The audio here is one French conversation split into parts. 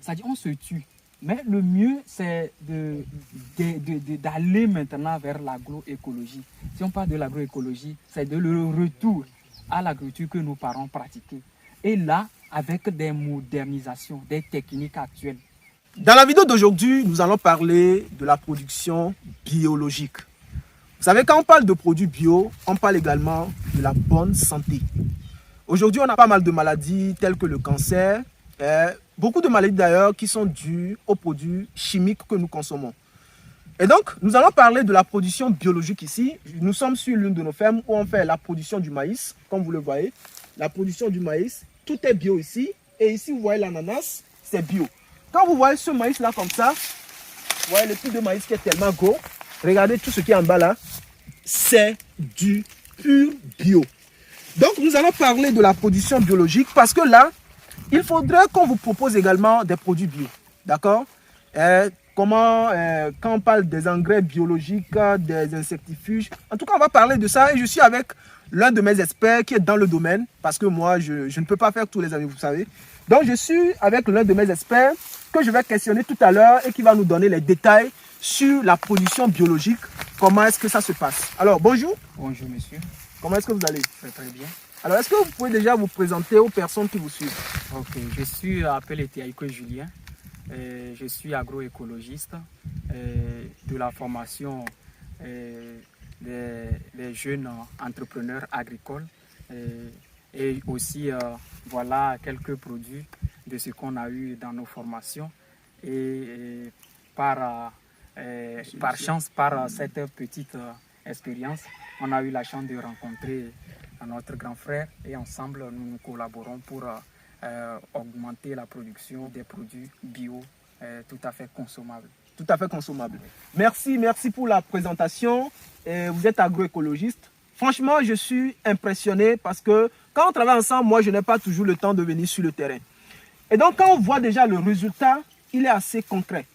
c'est-à-dire on se tue. Mais le mieux, c'est d'aller maintenant vers l'agroécologie. Si on parle de l'agroécologie, c'est de le retour à l'agriculture que nos parents pratiquaient. Et là, avec des modernisations, des techniques actuelles. Dans la vidéo d'aujourd'hui, nous allons parler de la production biologique. Vous savez, quand on parle de produits bio, on parle également de la bonne santé. Aujourd'hui, on a pas mal de maladies telles que le cancer, beaucoup de maladies d'ailleurs qui sont dues aux produits chimiques que nous consommons. Et donc, nous allons parler de la production biologique ici. Nous sommes sur l'une de nos fermes où on fait la production du maïs, comme vous le voyez. La production du maïs, tout est bio ici. Et ici, vous voyez l'ananas, c'est bio. Quand vous voyez ce maïs-là comme ça, vous voyez le type de maïs qui est tellement gros. Regardez tout ce qui est en bas là. C'est du pur bio. Donc, nous allons parler de la production biologique parce que là, il faudrait qu'on vous propose également des produits bio. D'accord? Quand on parle des engrais biologiques, des insectifuges, en tout cas, on va parler de ça. Et je suis avec l'un de mes experts qui est dans le domaine parce que moi, je ne peux pas faire tous les années, vous savez. Donc, je suis avec l'un de mes experts que je vais questionner tout à l'heure et qui va nous donner les détails sur la production biologique. Comment est-ce que ça se passe? Alors, bonjour. Bonjour, monsieur. Comment est-ce que vous allez? Très bien. Alors, est-ce que vous pouvez déjà vous présenter aux personnes qui vous suivent? Ok, je suis appelé Tiaïko Julien. Je suis agroécologiste de la formation des jeunes entrepreneurs agricoles et aussi voilà quelques produits de ce qu'on a eu dans nos formations et par chance, par cette petite expérience, on a eu la chance de rencontrer notre grand frère et ensemble nous collaborons pour augmenter la production des produits bio tout à fait consommables. Tout à fait consommables. Merci pour la présentation. Vous êtes agroécologiste. Franchement, je suis impressionné parce que quand on travaille ensemble, moi, je n'ai pas toujours le temps de venir sur le terrain. Et donc, quand on voit déjà le résultat, il est assez concret.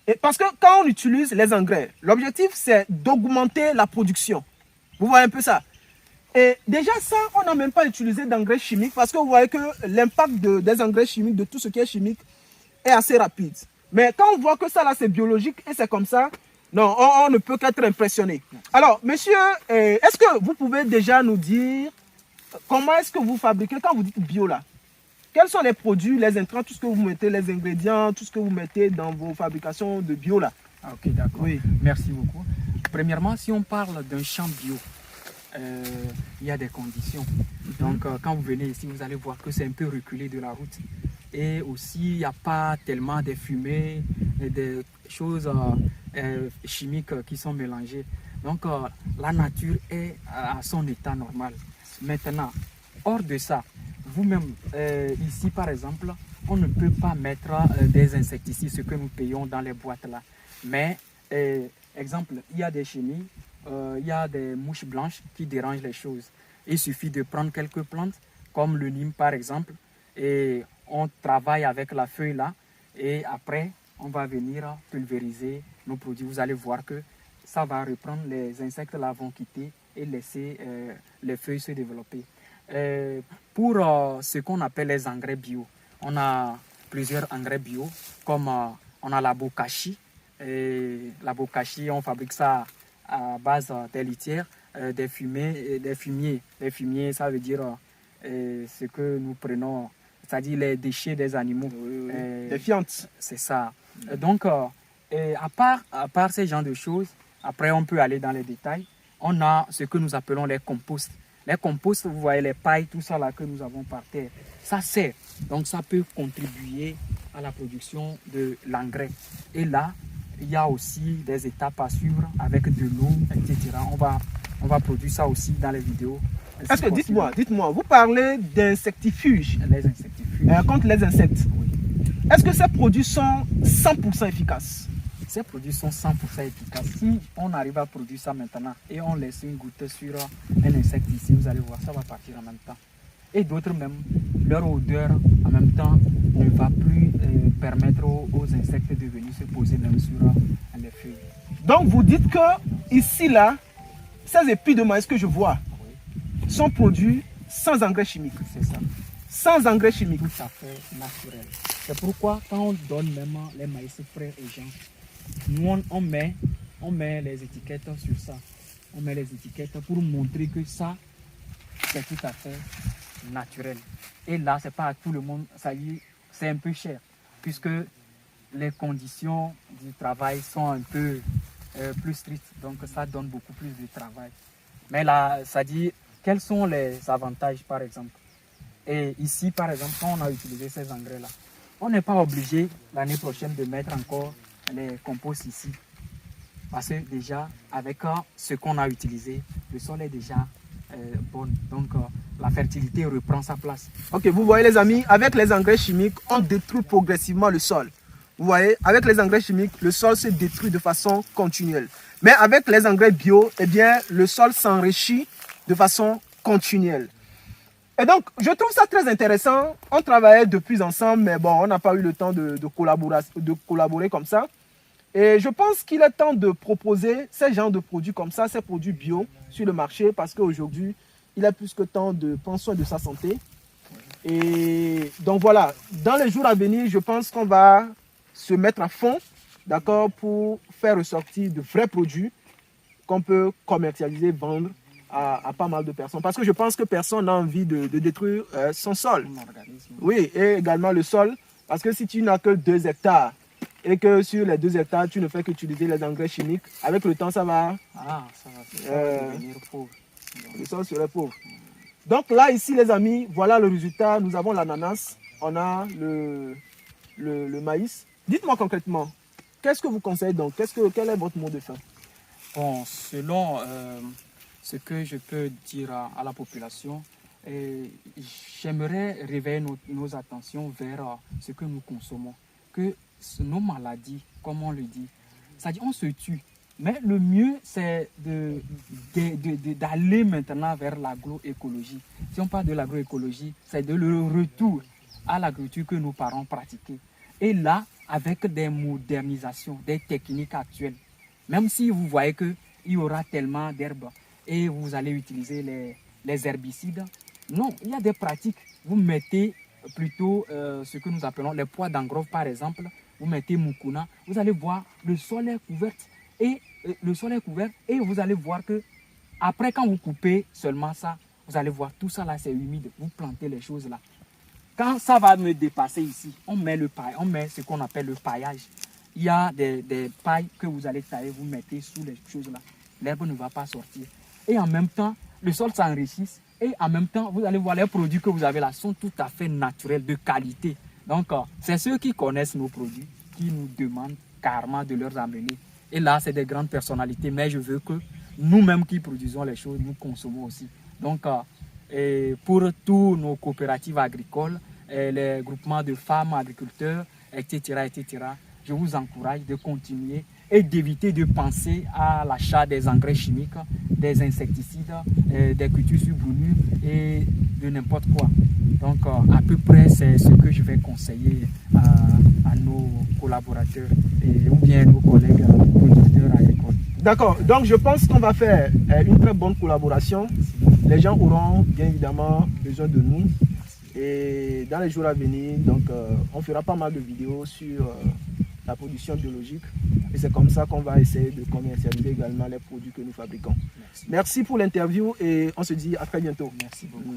Et parce que quand on utilise les engrais, l'objectif, c'est d'augmenter la production. Vous voyez un peu ça? Et déjà ça, on n'a même pas utilisé d'engrais chimiques parce que vous voyez que l'impact des engrais chimiques, de tout ce qui est chimique, est assez rapide. Mais quand on voit que ça là c'est biologique et c'est comme ça, non, on ne peut qu'être impressionné. Alors, monsieur, est-ce que vous pouvez déjà nous dire comment est-ce que vous fabriquez, quand vous dites bio là, quels sont les produits, les intrants, tout ce que vous mettez, les ingrédients, tout ce que vous mettez dans vos fabrications de bio là? Ah, ok, d'accord. Oui. Merci beaucoup. Premièrement, si on parle d'un champ bio, il y a des conditions. Donc, quand vous venez ici, vous allez voir que c'est un peu reculé de la route. Et aussi, il n'y a pas tellement de fumée et des choses chimiques qui sont mélangées. Donc, la nature est à son état normal. Maintenant, hors de ça, vous-même, ici par exemple, on ne peut pas mettre des insecticides, ce que nous payons dans les boîtes là. Mais, exemple, il y a des chenilles. Il y a des mouches blanches qui dérangent les choses. Il suffit de prendre quelques plantes, comme le Nîmes par exemple, et on travaille avec la feuille là, et après, on va venir pulvériser nos produits. Vous allez voir que ça va reprendre, les insectes là vont quitter et laisser les feuilles se développer. Pour ce qu'on appelle les engrais bio, on a plusieurs engrais bio, comme on a la bokashi. La bokashi, on fabrique ça à base des litières, des fumiers. Les fumiers, ça veut dire ce que nous prenons, c'est-à-dire les déchets des animaux. Des fientes. C'est ça. Donc, à part ces genres de choses, après on peut aller dans les détails, on a ce que nous appelons les composts. Les composts, vous voyez les pailles, tout ça là que nous avons par terre, ça sert. Donc ça peut contribuer à la production de l'engrais. Et là, il y a aussi des étapes à suivre avec de l'eau, etc. On va produire ça aussi dans les vidéos. Est-ce que, dites-moi, vous parlez d'insectifuges. Les insectifuges. Contre les insectes. Oui. Est-ce que ces produits sont 100% efficaces? Ces produits sont 100% efficaces. Si on arrive à produire ça maintenant et on laisse une goutte sur un insecte ici, vous allez voir, ça va partir en même temps. Et d'autres même, leur odeur en même temps ne va plus permettre aux insectes de venir se poser même sur les feuilles. Donc vous dites que ici là, ces épis de maïs que je vois sont produits sans engrais chimiques. C'est ça. Sans engrais chimiques. Tout à fait naturel. C'est pourquoi quand on donne même les maïs frais aux gens, nous on met les étiquettes sur ça. On met les étiquettes pour montrer que ça, c'est tout à fait naturel. Et là, c'est pas à tout le monde, ça y est, c'est un peu cher, puisque les conditions du travail sont un peu plus strictes, donc ça donne beaucoup plus de travail. Mais là, ça dit, quels sont les avantages, par exemple? Et ici, par exemple, quand on a utilisé ces engrais-là, on n'est pas obligé l'année prochaine de mettre encore les composts ici. Parce que déjà, avec ce qu'on a utilisé, le sol est déjà bon. Donc, la fertilité reprend sa place. Ok, vous voyez les amis, avec les engrais chimiques, on détruit progressivement le sol. Vous voyez, avec les engrais chimiques, le sol se détruit de façon continuelle. Mais avec les engrais bio, eh bien, le sol s'enrichit de façon continuelle. Et donc, je trouve ça très intéressant. On travaillait depuis ensemble, mais bon, on n'a pas eu le temps de collaborer comme ça. Et je pense qu'il est temps de proposer ces genres de produits comme ça, ces produits bio sur le marché, parce qu'aujourd'hui, il est plus que temps de prendre soin de sa santé. Et donc voilà, dans les jours à venir, je pense qu'on va se mettre à fond, d'accord, pour faire ressortir de vrais produits qu'on peut commercialiser, vendre à pas mal de personnes. Parce que je pense que personne n'a envie de détruire son sol. Oui, et également le sol, parce que si tu n'as que 2 hectares, et que sur les 2 hectares, tu ne fais qu'utiliser les engrais chimiques, avec le temps, ça va devenir pauvre. Le sol serait pauvre. Donc là, ici, les amis, voilà le résultat. Nous avons l'ananas, on a le maïs. Dites-moi concrètement, qu'est-ce que vous conseillez donc? Quel est votre mot de fin? Bon, selon ce que je peux dire à la population, j'aimerais réveiller nos attentions vers ce que nous consommons. Que nos maladies, comme on le dit, ça dit on se tue. Mais le mieux, c'est d'aller maintenant vers l'agroécologie. Si on parle de l'agroécologie, c'est de le retour à l'agriculture que nos parents pratiquaient. Et là, avec des modernisations, des techniques actuelles, même si vous voyez qu'il y aura tellement d'herbes et vous allez utiliser les herbicides, non, il y a des pratiques. Vous mettez plutôt ce que nous appelons les pois d'engrove, par exemple. Vous mettez mukuna, vous allez voir le sol est couvert. Et vous allez voir que après, quand vous coupez seulement ça, vous allez voir tout ça là, c'est humide. Vous plantez les choses là. Quand ça va me dépasser ici, on met le paille, on met ce qu'on appelle le paillage. Il y a des pailles que vous allez tailler, vous mettez sous les choses là. L'herbe ne va pas sortir. Et en même temps, le sol s'enrichit. Et en même temps, vous allez voir les produits que vous avez là sont tout à fait naturels, de qualité. Donc, c'est ceux qui connaissent nos produits qui nous demandent carrément de leur amener. Et là, c'est des grandes personnalités, mais je veux que nous-mêmes qui produisons les choses, nous consommons aussi. Donc, pour tous nos coopératives agricoles, les groupements de femmes agriculteurs, etc., je vous encourage de continuer et d'éviter de penser à l'achat des engrais chimiques, des insecticides, des cultures sur brûlure et de n'importe quoi. Donc, à peu près, c'est ce que je vais conseiller à nos collaborateurs ou bien nos collègues producteurs agricoles. D'accord, donc je pense qu'on va faire une très bonne collaboration. Les gens auront bien évidemment besoin de nous. Et dans les jours à venir, donc, on fera pas mal de vidéos sur la production biologique. Et c'est comme ça qu'on va essayer de commercialiser également les produits que nous fabriquons. Merci pour l'interview et on se dit à très bientôt. Merci beaucoup.